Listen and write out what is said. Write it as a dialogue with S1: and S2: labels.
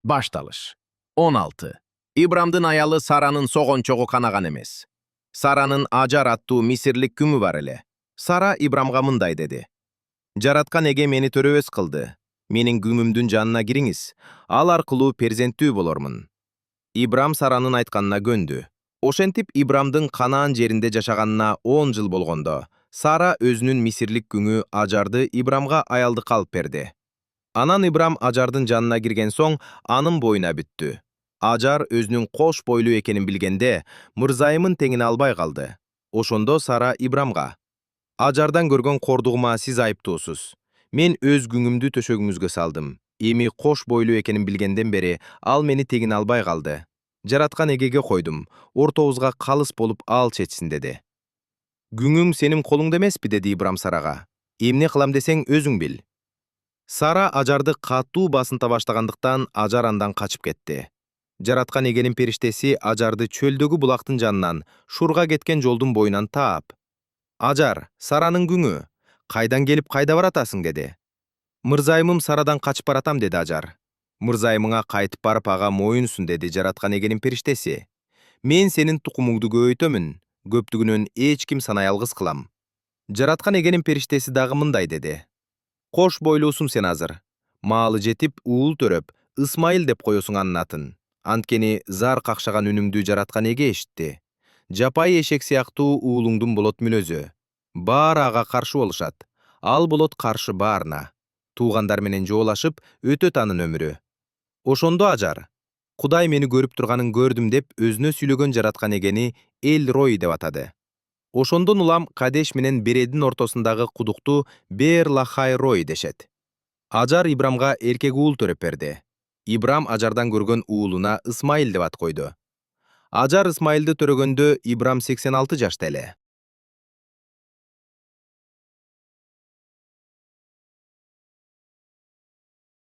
S1: Baştalış. 16. İbramdın ayalı Sara'nın soğonçoğu kanagan emes. Sara'nın Acar attуу Misirlik күмү бар эле. Sara İbramga mындай dedi. Жараткан эге мени төрөбөс кылды. Менин күмүмдүн жанына кириңиз. Ал аркылуу перзенттүү болормун. İbram Sara'nын айтканына көндү. Ошентип İbramдын Канаан жеринде жашаганына 10 жыл болгондо, Сара өзүнүн мисирлик күңү Ажарды İbramга аялдыкка алып берди. Анан İbram Ажардын жанына кирген соң, анын боюна бүттү. Ажар өзүнүн кош бойлуу экенин билгенде, мырзайымын теңине албай калды. Ошондо Сара İbramга: Ажардан көргөн кордугума сиз айыптуусуз. Мен өз күңүмдү төшөгүңүзгө салдым. Эми кош бойлуу экенин билгенден бери ал мени тегине албай калды. Жараткан эгеге койдум. Ортобузга калыс болуп ал чечсин деди. Күңүң сенин колуңда эмеспи, деди İbram Sarага. Эмне кылам десең өзүң бил. Сара Ажарды катуу басынта баштагандыктан Ажар андан качып кетти. Жараткан эгенин периштеси Ажарды чөлдөгү булактын жанынан, Шурга кеткен жолдун боюнан таап: Ажар, Саранын күңү, кайдан келип кайда баратасың, деди. Мырзайымым Сарадан качып баратам, деди Ажар. Мырзайымыңа кайтып барып ага моюнсун, деди жараткан эгенин периштеси. Мен сенин тукумуңду көбөйтөмүн, көптүгүнөн эч ким санай алгыс кылам. Жараткан эгенин периштеси дагы мындай деди. Кош бойлуусуң сен азыр. Маалы жетип, уул төрөп, Ысмайыл деп коесуң анын атын. Анткени зар какшаган үнүңдү жараткан эге эшитти. Жапай эшек сыяктуу уулуңдун болот мүнөзү. Баары ага каршы болушат. Ал болот каршы баарына. Туугандар менен жоолашып, өтөт анын өмүрү. Ошондо Ажар: Кудай мени көрүп турганын көрдүм деп өзүнө сүйлөгөн жараткан эгени Эл Рой деп атады. Ошондон улам Кадеш менен Бередин ортосундагы кудукту Беэр Лахай Рой дешет. Ажар İbramга эркек уул төрөп берди. İbram Ажардан көргөн уулуна Ысмайыл деп ат койду. Ажар Ысмайылды төрөгөндө İbram 86 жашта эле.